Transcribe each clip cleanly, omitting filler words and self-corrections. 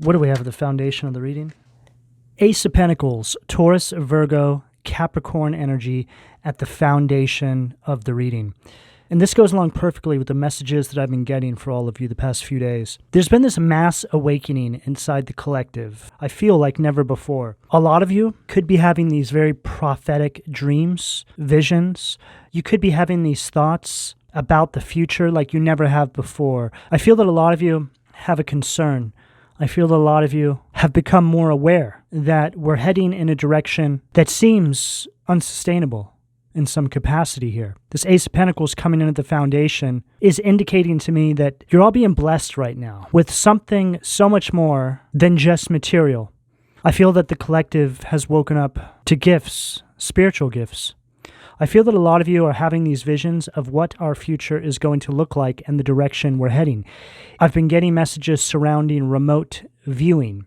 What do we have at the foundation of the reading? Ace of Pentacles, Taurus, Virgo, Capricorn energy at the foundation of the reading. And this goes along perfectly with the messages that I've been getting for all of you the past few days. There's been this mass awakening inside the collective. I feel like never before. A lot of you could be having these very prophetic dreams, visions. You could be having these thoughts about the future like you never have before. I feel that a lot of you have a concern. I feel that a lot of you have become more aware that we're heading in a direction that seems unsustainable in some capacity here. This Ace of Pentacles coming in at the foundation is indicating to me that you're all being blessed right now with something so much more than just material. I feel that the collective has woken up to gifts, spiritual gifts. I feel that a lot of you are having these visions of what our future is going to look like and the direction we're heading. I've been getting messages surrounding remote viewing.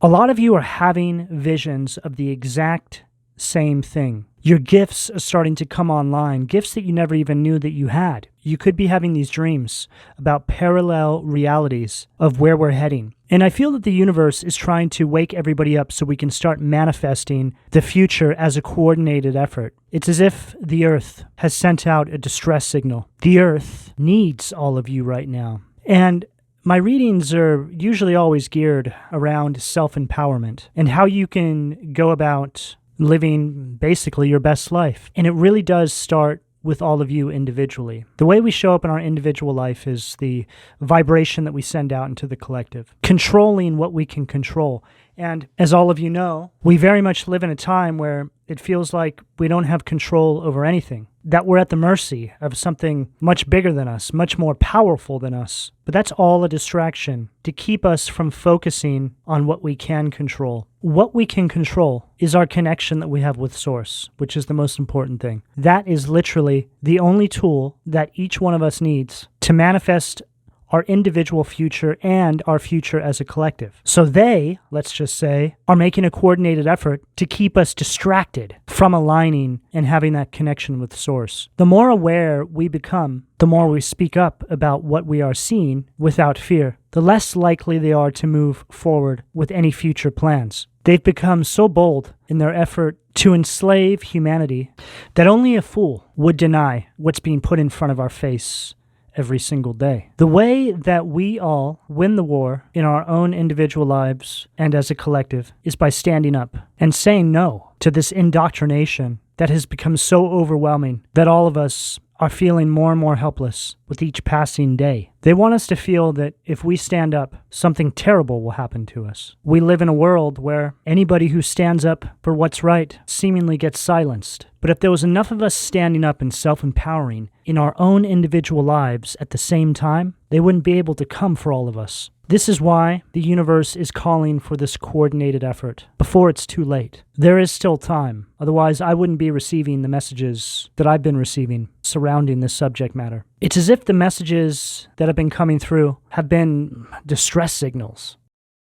A lot of you are having visions of the exact same thing. Your gifts are starting to come online, gifts that you never even knew that you had. You could be having these dreams about parallel realities of where we're heading. And I feel that the universe is trying to wake everybody up so we can start manifesting the future as a coordinated effort. It's as if the earth has sent out a distress signal. The earth needs all of you right now. And my readings are usually always geared around self-empowerment and how you can go about living basically your best life. And it really does start with all of you individually. The way we show up in our individual life is the vibration that we send out into the collective, controlling what we can control. And as all of you know, we very much live in a time where it feels like we don't have control over anything, that we're at the mercy of something much bigger than us, much more powerful than us. But that's all a distraction to keep us from focusing on what we can control. What we can control is our connection that we have with Source, which is the most important thing. That is literally the only tool that each one of us needs to manifest our individual future and our future as a collective. So they, let's just say, are making a coordinated effort to keep us distracted from aligning and having that connection with Source. The more aware we become, the more we speak up about what we are seeing without fear, the less likely they are to move forward with any future plans. They've become so bold in their effort to enslave humanity that only a fool would deny what's being put in front of our face every single day. The way that we all win the war in our own individual lives and as a collective is by standing up and saying no to this indoctrination that has become so overwhelming that all of us are feeling more and more helpless with each passing day. They want us to feel that if we stand up, something terrible will happen to us. We live in a world where anybody who stands up for what's right seemingly gets silenced. But if there was enough of us standing up and self-empowering in our own individual lives at the same time, they wouldn't be able to come for all of us. This is why the universe is calling for this coordinated effort before it's too late. There is still time. Otherwise, I wouldn't be receiving the messages that I've been receiving surrounding this subject matter. It's as if the messages that have been coming through have been distress signals.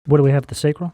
What do we have at the sacral?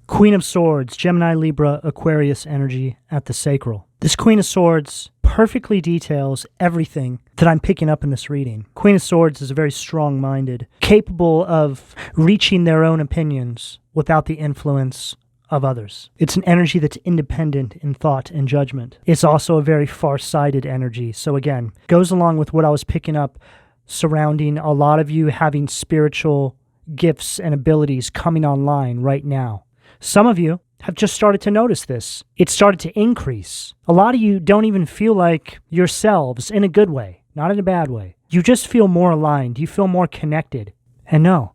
Queen of Swords, Gemini, Libra, Aquarius energy at the sacral. This Queen of Swords perfectly details everything that I'm picking up in this reading. Queen of Swords is very strong-minded, capable of reaching their own opinions without the influence of others. It's an energy that's independent in thought and judgment. It's also a very far-sighted energy. So again, goes along with what I was picking up surrounding a lot of you having spiritual gifts and abilities coming online right now. Some of you have just started to notice this. It started to increase. A lot of you don't even feel like yourselves in a good way, not in a bad way. You just feel more aligned. You feel more connected. And no,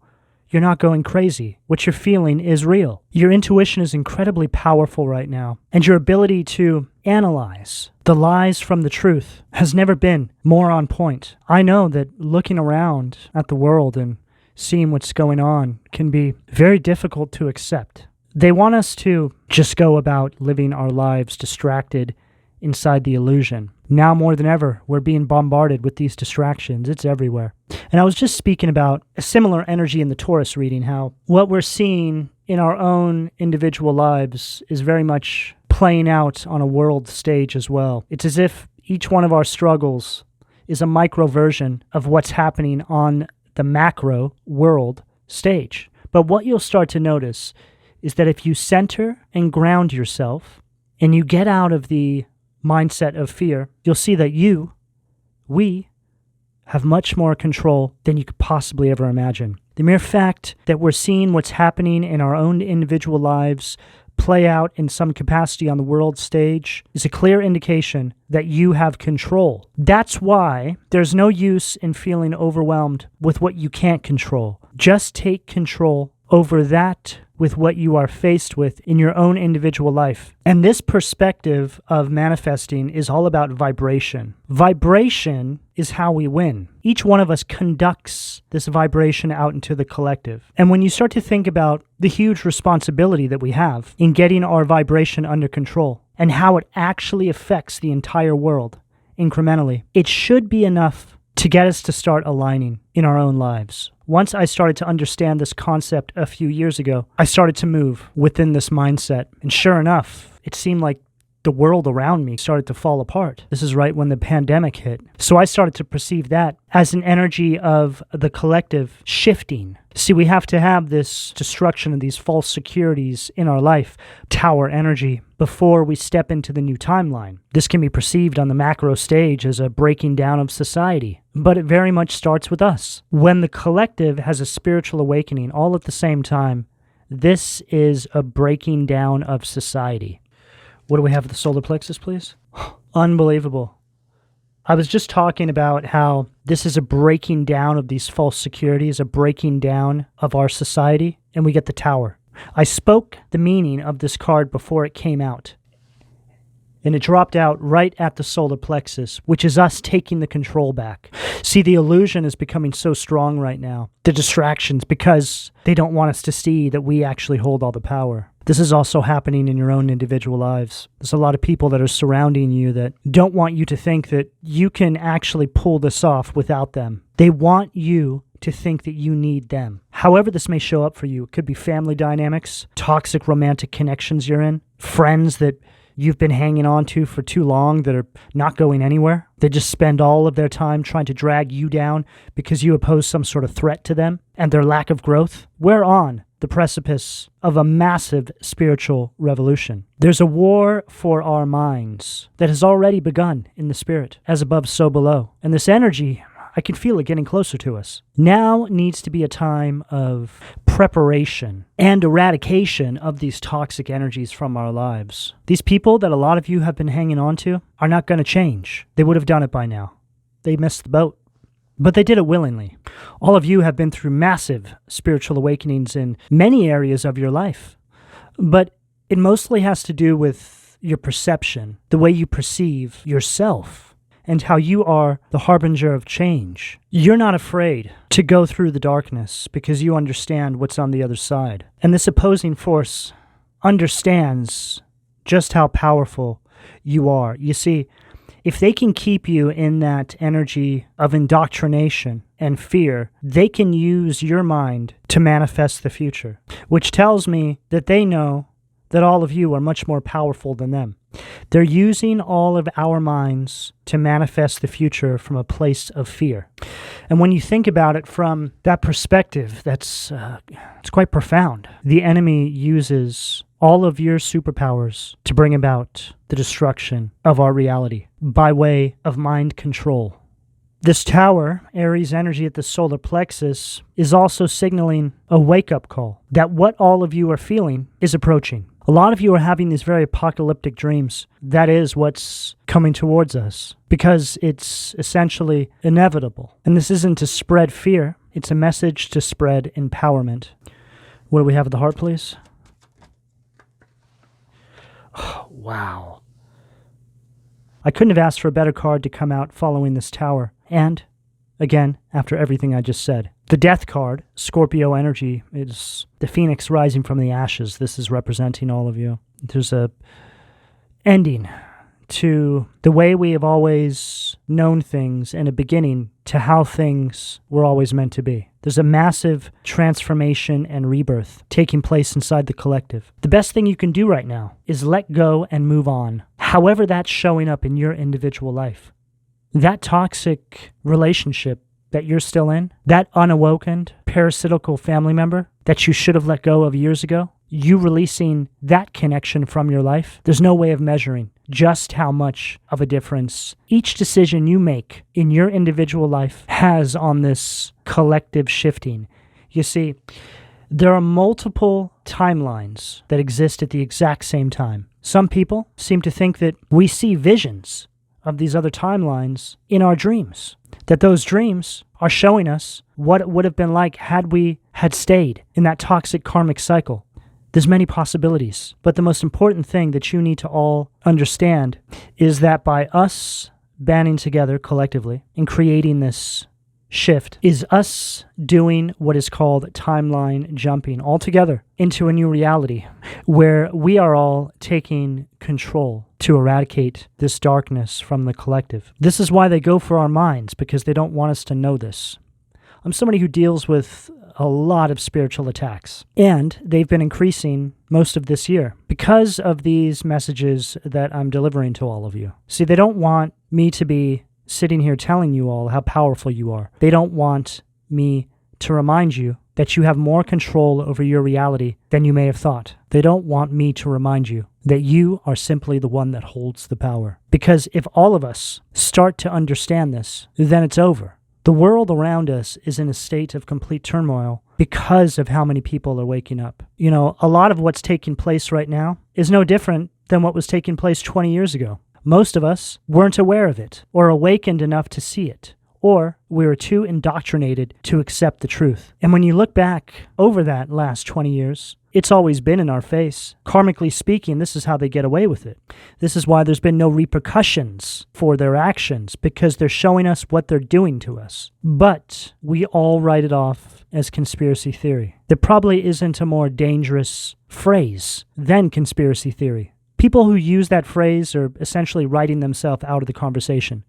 you're not going crazy. What you're feeling is real. Your intuition is incredibly powerful right now, and your ability to analyze the lies from the truth has never been more on point. I know that looking around at the world and seeing what's going on can be very difficult to accept. They want us to just go about living our lives distracted inside the illusion. Now more than ever, we're being bombarded with these distractions. It's everywhere. And I was just speaking about a similar energy in the Taurus reading, how what we're seeing in our own individual lives is very much playing out on a world stage as well. It's as if each one of our struggles is a micro version of what's happening on the macro world stage. But what you'll start to notice is that if you center and ground yourself and you get out of the mindset of fear, you'll see that we have much more control than you could possibly ever imagine. The mere fact that we're seeing what's happening in our own individual lives play out in some capacity on the world stage is a clear indication that you have control. That's why there's no use in feeling overwhelmed with what you can't control. Just take control over that with what you are faced with in your own individual life. And this perspective of manifesting is all about vibration. Vibration is how we win. Each one of us conducts this vibration out into the collective. And when you start to think about the huge responsibility that we have in getting our vibration under control and how it actually affects the entire world incrementally, it should be enough to get us to start aligning in our own lives. Once I started to understand this concept a few years ago, I started to move within this mindset. And sure enough, it seemed like the world around me started to fall apart. This is right when the pandemic hit. So I started to perceive that as an energy of the collective shifting. See, we have to have this destruction of these false securities in our life, tower energy, before we step into the new timeline. This can be perceived on the macro stage as a breaking down of society, but it very much starts with us. When the collective has a spiritual awakening all at the same time, this is a breaking down of society. What do we have at the solar plexus, please? Unbelievable. I was just talking about how this is a breaking down of these false securities, a breaking down of our society, and we get the tower. I spoke the meaning of this card before it came out, and it dropped out right at the solar plexus, which is us taking the control back. See, the illusion is becoming so strong right now, the distractions, because they don't want us to see that we actually hold all the power. This is also happening in your own individual lives. There's a lot of people that are surrounding you that don't want you to think that you can actually pull this off without them. They want you to think that you need them. However this may show up for you, it could be family dynamics, toxic romantic connections you're in, friends that you've been hanging on to for too long that are not going anywhere. They just spend all of their time trying to drag you down because you oppose some sort of threat to them and their lack of growth. We're on the precipice of a massive spiritual revolution. There's a war for our minds that has already begun in the spirit, as above, so below. And this energy, I can feel it getting closer to us. Now needs to be a time of preparation and eradication of these toxic energies from our lives. These people that a lot of you have been hanging on to are not going to change. They would have done it by now. They missed the boat. But they did it willingly. All of you have been through massive spiritual awakenings in many areas of your life. But it mostly has to do with your perception, the way you perceive yourself, and how you are the harbinger of change. You're not afraid to go through the darkness because you understand what's on the other side. And this opposing force understands just how powerful you are. You see, if they can keep you in that energy of indoctrination and fear, they can use your mind to manifest the future, which tells me that they know that all of you are much more powerful than them. They're using all of our minds to manifest the future from a place of fear. And when you think about it from that perspective, it's quite profound. The enemy uses all of your superpowers to bring about the destruction of our reality by way of mind control. This tower, Aries energy at the solar plexus, is also signaling a wake-up call that what all of you are feeling is approaching. A lot of you are having these very apocalyptic dreams. That is what's coming towards us because it's essentially inevitable. And this isn't to spread fear. It's a message to spread empowerment. What do we have at the heart, please? Oh, wow. I couldn't have asked for a better card to come out following this tower. And, again, after everything I just said. The Death card, Scorpio energy, is the phoenix rising from the ashes. This is representing all of you. There's a ending to the way we have always known things and a beginning to how things were always meant to be. There's a massive transformation and rebirth taking place inside the collective. The best thing you can do right now is let go and move on, however that's showing up in your individual life. That toxic relationship that you're still in, that unawakened, parasitical family member that you should have let go of years ago, you releasing that connection from your life, there's no way of measuring just how much of a difference each decision you make in your individual life has on this collective shifting. You see, there are multiple timelines that exist at the exact same time. Some people seem to think that we see visions of these other timelines in our dreams, that those dreams are showing us what it would have been like had we had stayed in that toxic karmic cycle. There's many possibilities, but the most important thing that you need to all understand is that by us banding together collectively and creating this shift is us doing what is called timeline jumping altogether into a new reality where we are all taking control to eradicate this darkness from the collective. This is why they go for our minds, because they don't want us to know this. I'm somebody who deals with a lot of spiritual attacks, and they've been increasing most of this year because of these messages that I'm delivering to all of you. See, they don't want me to be sitting here telling you all how powerful you are. They don't want me to remind you that you have more control over your reality than you may have thought. They don't want me to remind you that you are simply the one that holds the power. Because if all of us start to understand this, then it's over. The world around us is in a state of complete turmoil because of how many people are waking up. You know, a lot of what's taking place right now is no different than what was taking place 20 years ago. Most of us weren't aware of it or awakened enough to see it, or we were too indoctrinated to accept the truth. And when you look back over that last 20 years, it's always been in our face. Karmically speaking, this is how they get away with it. This is why there's been no repercussions for their actions, because they're showing us what they're doing to us. But we all write it off as conspiracy theory. There probably isn't a more dangerous phrase than conspiracy theory. People who use that phrase are essentially writing themselves out of the conversation.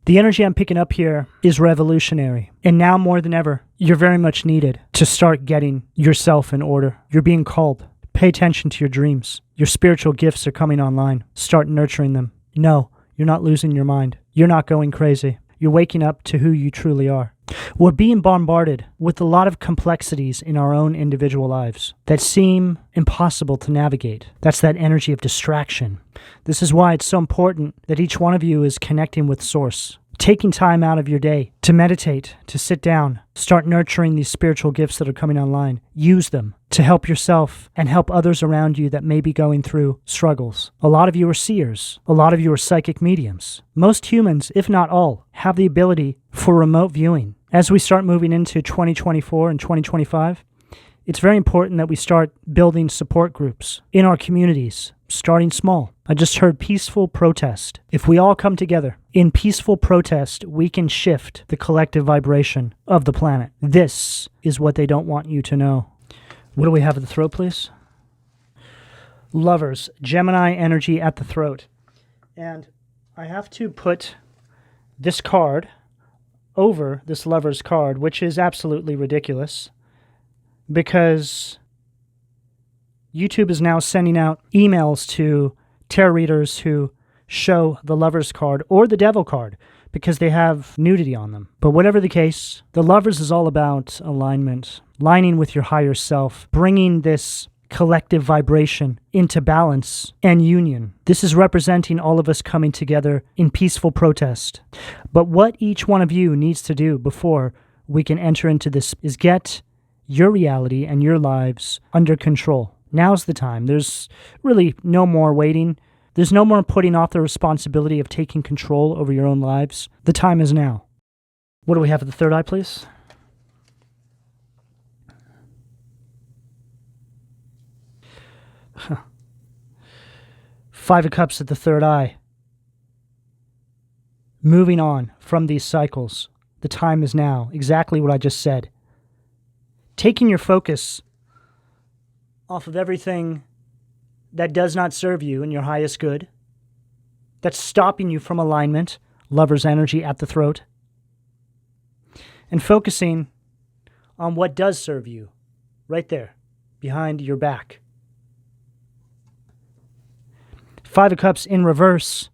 The energy I'm picking up here is revolutionary. And now more than ever, you're very much needed to start getting yourself in order. You're being called. Pay attention to your dreams. Your spiritual gifts are coming online. Start nurturing them. No, you're not losing your mind. You're not going crazy. You're waking up to who you truly are. We're being bombarded with a lot of complexities in our own individual lives that seem impossible to navigate. That's that energy of distraction. This is why it's so important that each one of you is connecting with Source, taking time out of your day to meditate, to sit down, start nurturing these spiritual gifts that are coming online. Use them to help yourself and help others around you that may be going through struggles. A lot of you are seers. A lot of you are psychic mediums. Most humans, if not all, have the ability for remote viewing. As we start moving into 2024 and 2025, it's very important that we start building support groups in our communities, starting small. I just heard peaceful protest. If we all come together in peaceful protest, we can shift the collective vibration of the planet. This is what they don't want you to know. What do we have at the throat, please? Lovers, Gemini energy at the throat. And I have to put this card over this Lover's card, which is absolutely ridiculous, because YouTube is now sending out emails to tarot readers who show the Lover's card or the Devil card because they have nudity on them. But whatever the case, the Lovers is all about alignment, lining with your higher self, bringing this collective vibration into balance and union. This is representing all of us coming together in peaceful protest. But what each one of you needs to do before we can enter into this is get your reality and your lives under control. Now's the time. There's really no more waiting. There's no more putting off the responsibility of taking control over your own lives. The time is now. What do we have at the third eye, please? Five of Cups at the third eye. Moving on from these cycles. The time is now. Exactly what I just said. Taking your focus off of everything that does not serve you in your highest good, that's stopping you from alignment, Lover's energy at the throat, and focusing on what does serve you, right there, behind your back. Five of Cups in reverse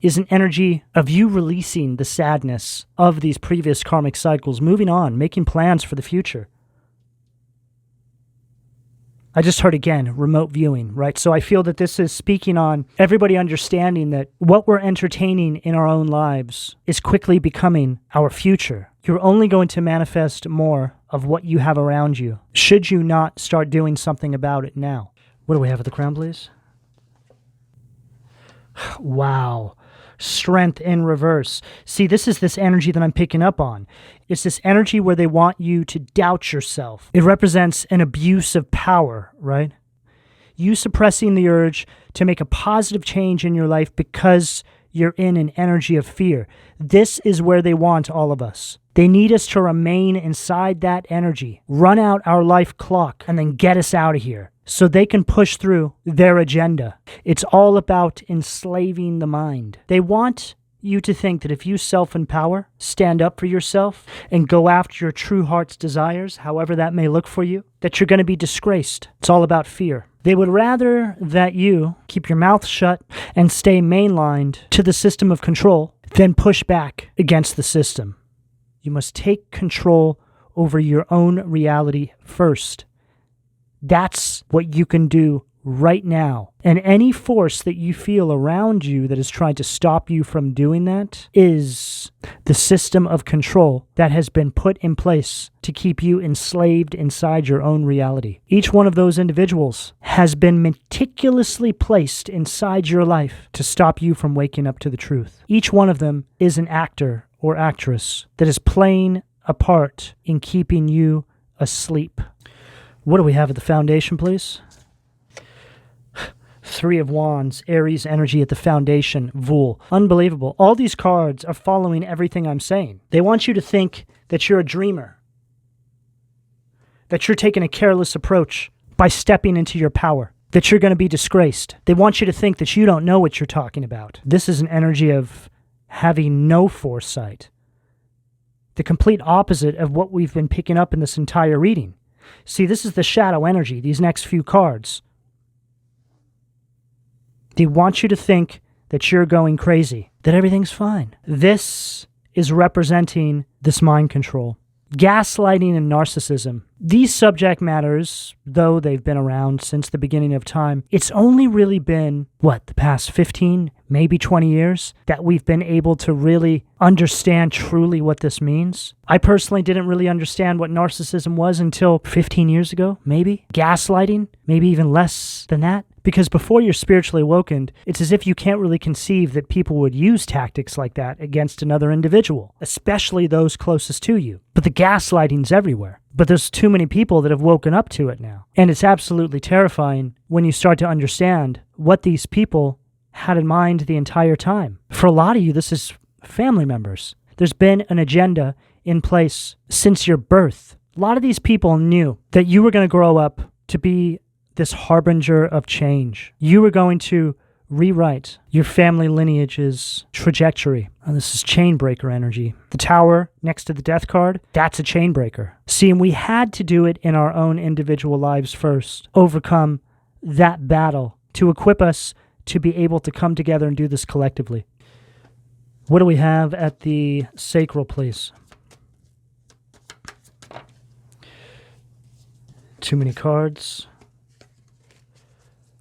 is an energy of you releasing the sadness of these previous karmic cycles, moving on, making plans for the future. I just heard again, remote viewing, right? So I feel that this is speaking on everybody understanding that what we're entertaining in our own lives is quickly becoming our future. You're only going to manifest more of what you have around you, should you not start doing something about it now. What do we have at the crown, please? Wow. Strength in reverse. See, this is this energy that I'm picking up on. It's this energy where they want you to doubt yourself. It represents an abuse of power, right? You suppressing the urge to make a positive change in your life because you're in an energy of fear. This is where they want all of us. They need us to remain inside that energy, run out our life clock, and then get us out of here so they can push through their agenda. It's all about enslaving the mind. They want you to think that if you self-empower, stand up for yourself, and go after your true heart's desires, however that may look for you, that you're going to be disgraced. It's all about fear. They would rather that you keep your mouth shut and stay mainlined to the system of control than push back against the system. You must take control over your own reality first. That's what you can do right now. And any force that you feel around you that is trying to stop you from doing that is the system of control that has been put in place to keep you enslaved inside your own reality. Each one of those individuals has been meticulously placed inside your life to stop you from waking up to the truth. Each one of them is an actor or actress that is playing a part in keeping you asleep. What do we have at the foundation, please? Three of Wands, Aries energy at the foundation, Vul. Unbelievable. All these cards are following everything I'm saying. They want you to think that you're a dreamer, that you're taking a careless approach by stepping into your power, that you're going to be disgraced. They want you to think that you don't know what you're talking about. This is an energy of having no foresight. The complete opposite of what we've been picking up in this entire reading. See, this is the shadow energy, these next few cards. They want you to think that you're going crazy, that everything's fine. This is representing this mind control. Gaslighting and narcissism. These subject matters, though they've been around since the beginning of time, it's only really been, the past 15, maybe 20 years that we've been able to really understand truly what this means. I personally didn't really understand what narcissism was until 15 years ago, maybe. Gaslighting, maybe even less than that. Because before you're spiritually awakened, it's as if you can't really conceive that people would use tactics like that against another individual, especially those closest to you. But the gaslighting's everywhere. But there's too many people that have woken up to it now. And it's absolutely terrifying when you start to understand what these people had in mind the entire time. For a lot of you, this is family members. There's been an agenda in place since your birth. A lot of these people knew that you were going to grow up to be this harbinger of change. You were going to rewrite your family lineage's trajectory. And this is chain breaker energy. The tower next to the death card, that's a chain breaker. See, and we had to do it in our own individual lives first. Overcome that battle to equip us to be able to come together and do this collectively. What do we have at the sacral, please? Too many cards.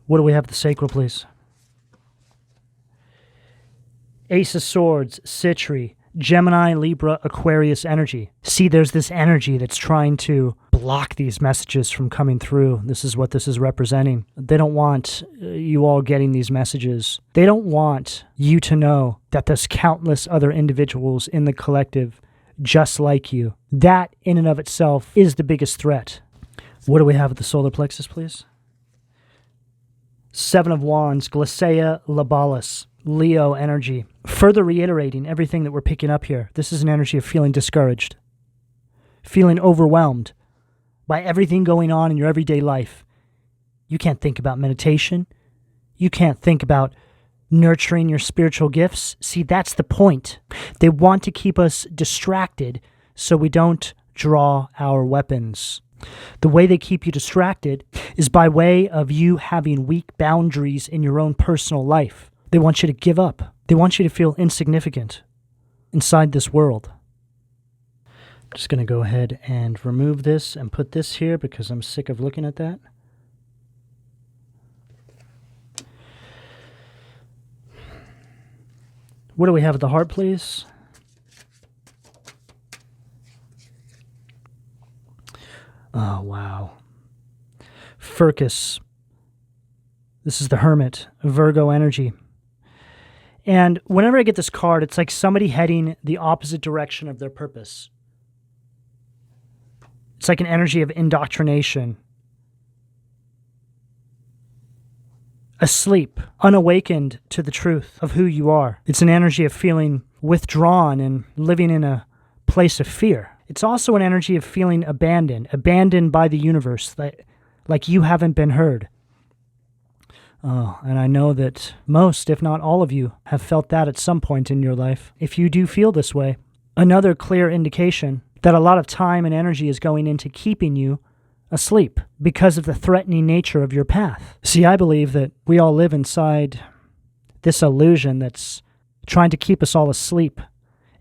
What do we have at the sacral, please? Ace of Swords, Citri, Gemini, Libra, Aquarius energy. See, there's this energy that's trying to block these messages from coming through. This is what this is representing. They don't want you all getting these messages. They don't want you to know that there's countless other individuals in the collective just like you. That, in and of itself, is the biggest threat. What do we have at the solar plexus, please? Seven of Wands, Glacea Labalis, Leo energy. Further reiterating everything that we're picking up here. This is an energy of feeling discouraged, feeling overwhelmed by everything going on in your everyday life. You can't think about meditation. You can't think about nurturing your spiritual gifts. See, that's the point. They want to keep us distracted so we don't draw our weapons. The way they keep you distracted is by way of you having weak boundaries in your own personal life. They want you to give up. They want you to feel insignificant inside this world. I'm just going to go ahead and remove this and put this here because I'm sick of looking at that. What do we have at the heart, please? Oh, wow. Furcus. This is the Hermit, Virgo energy. And whenever I get this card, it's like somebody heading the opposite direction of their purpose. It's like an energy of indoctrination. Asleep, unawakened to the truth of who you are. It's an energy of feeling withdrawn and living in a place of fear. It's also an energy of feeling abandoned by the universe, like you haven't been heard. Oh, and I know that most, if not all of you, have felt that at some point in your life. If you do feel this way, another clear indication that a lot of time and energy is going into keeping you asleep because of the threatening nature of your path. See, I believe that we all live inside this illusion that's trying to keep us all asleep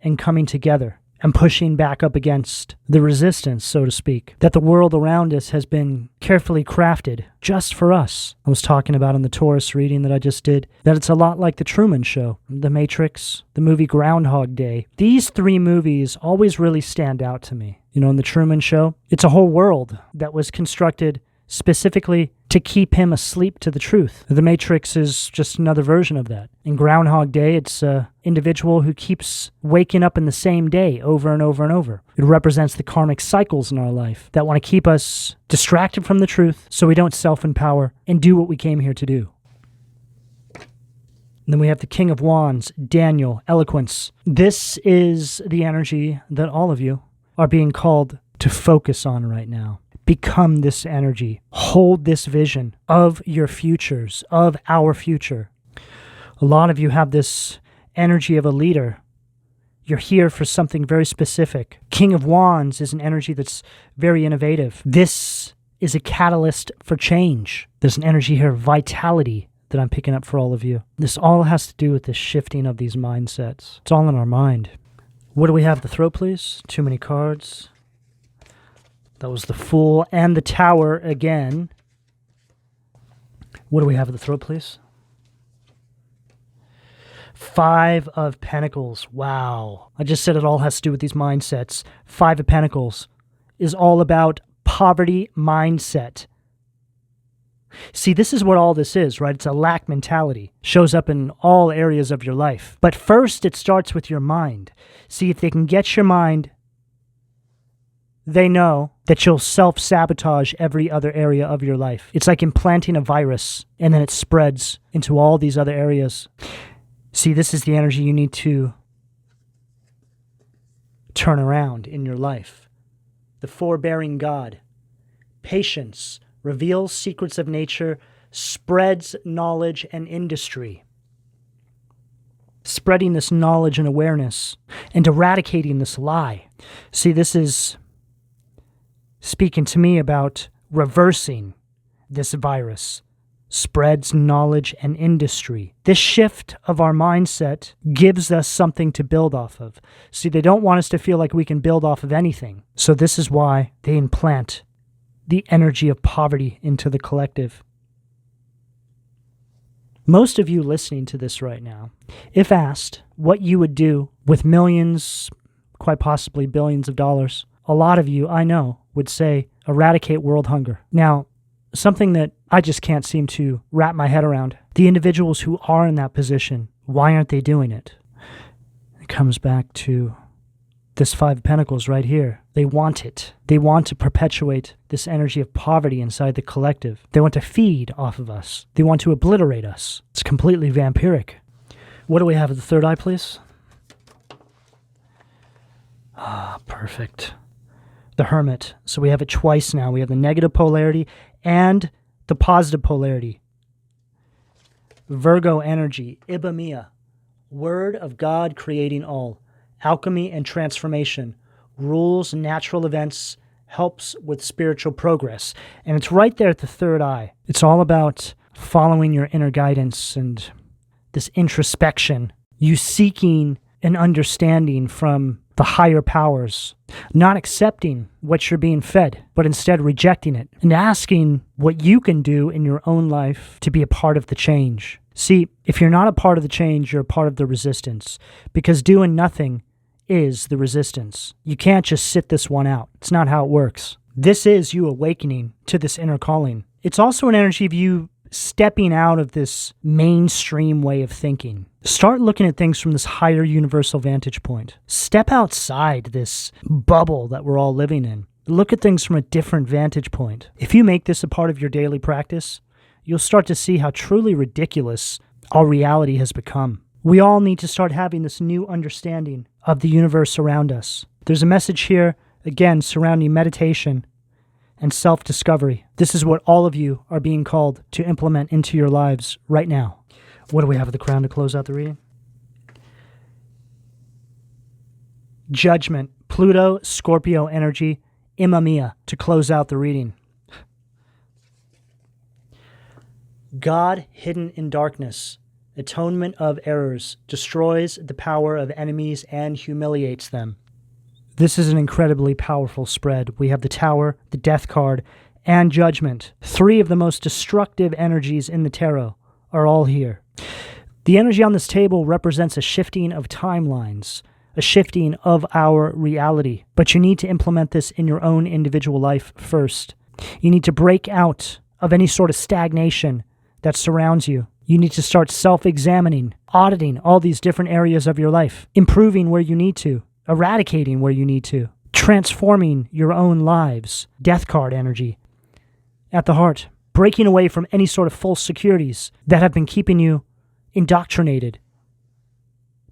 and coming together and pushing back up against the resistance, so to speak, that the world around us has been carefully crafted just for us. I was talking about in the Taurus reading that I just did, that it's a lot like The Truman Show, The Matrix, the movie Groundhog Day. These three movies always really stand out to me. You know, in The Truman Show, it's a whole world that was constructed specifically to keep him asleep to the truth. The Matrix is just another version of that. In Groundhog Day, it's an individual who keeps waking up in the same day over and over and over. It represents the karmic cycles in our life that want to keep us distracted from the truth so we don't self-empower and do what we came here to do. And then we have the King of Wands, Daniel, Eloquence. This is the energy that all of you are being called to focus on right now. Become this energy. Hold this vision of your futures, of our future. A lot of you have this energy of a leader. You're here for something very specific. King of Wands is an energy that's very innovative. This is a catalyst for change. There's an energy here of vitality that I'm picking up for all of you. This all has to do with the shifting of these mindsets. It's all in our mind. What do we have at the throat, please? Too many cards. That was the Fool and the Tower again. What do we have at the throat, please? 5 of Pentacles. Wow. I just said it all has to do with these mindsets. 5 of Pentacles is all about poverty mindset. See, this is what all this is, right? It's a lack mentality. Shows up in all areas of your life. But first, it starts with your mind. See, if they can get your mind, they know that you'll self-sabotage every other area of your life. It's like implanting a virus, and then it spreads into all these other areas. See, this is the energy you need to turn around in your life. The forbearing God. Patience. Reveals secrets of nature. Spreads knowledge and industry. Spreading this knowledge and awareness. And eradicating this lie. See, this is speaking to me about reversing this virus. Spreads knowledge and industry. This shift of our mindset gives us something to build off of. See, they don't want us to feel like we can build off of anything. So this is why they implant the energy of poverty into the collective. Most of you listening to this right now, if asked what you would do with millions, quite possibly billions of dollars, a lot of you, I know, would say eradicate world hunger. Now, something that I just can't seem to wrap my head around, the individuals who are in that position, why aren't they doing it? It comes back to this 5 of Pentacles right here. They want it. They want to perpetuate this energy of poverty inside the collective. They want to feed off of us. They want to obliterate us. It's completely vampiric. What do we have at the third eye, please? Ah, perfect. The Hermit. So we have it twice now. We have the negative polarity and the positive polarity. Virgo energy. Ibamia. Word of God creating all. Alchemy and transformation. Rules natural events. Helps with spiritual progress. And it's right there at the third eye. It's all about following your inner guidance and this introspection. You seeking an understanding from the higher powers, not accepting what you're being fed, but instead rejecting it and asking what you can do in your own life to be a part of the change. See, if you're not a part of the change, you're a part of the resistance, because doing nothing is the resistance. You can't just sit this one out. It's not how it works. This is you awakening to this inner calling. It's also an energy of you stepping out of this mainstream way of thinking. Start looking at things from this higher universal vantage point. Step outside this bubble that we're all living in. Look at things from a different vantage point. If you make this a part of your daily practice, you'll start to see how truly ridiculous our reality has become. We all need to start having this new understanding of the universe around us. There's a message here, again, surrounding meditation and self-discovery. This is what all of you are being called to implement into your lives right now. What do we have at the crown to close out the reading? Judgment, Pluto, Scorpio energy, Imamia to close out the reading. God hidden in darkness, atonement of errors, destroys the power of enemies and humiliates them. This is an incredibly powerful spread. We have the Tower, the Death card, and Judgment. 3 of the most destructive energies in the tarot are all here. The energy on this table represents a shifting of timelines, a shifting of our reality. But you need to implement this in your own individual life first. You need to break out of any sort of stagnation that surrounds you. You need to start self-examining, auditing all these different areas of your life, improving where you need to, eradicating where you need to, transforming your own lives. Death card energy at the heart, breaking away from any sort of false securities that have been keeping you indoctrinated.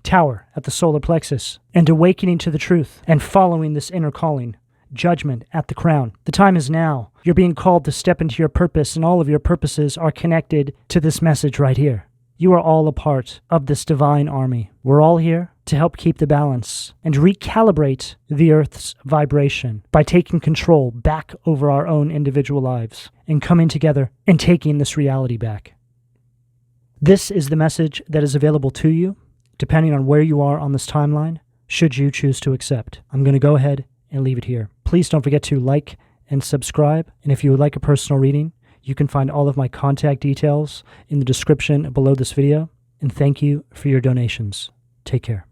Tower at the solar plexus, and awakening to the truth and following this inner calling. Judgment at the crown. The time is now. You're being called to step into your purpose, and all of your purposes are connected to this message right here. You are all a part of this divine army. We're all here to help keep the balance and recalibrate the Earth's vibration by taking control back over our own individual lives and coming together and taking this reality back. This is the message that is available to you, depending on where you are on this timeline, should you choose to accept. I'm going to go ahead and leave it here. Please don't forget to like and subscribe. And if you would like a personal reading, you can find all of my contact details in the description below this video. And thank you for your donations. Take care.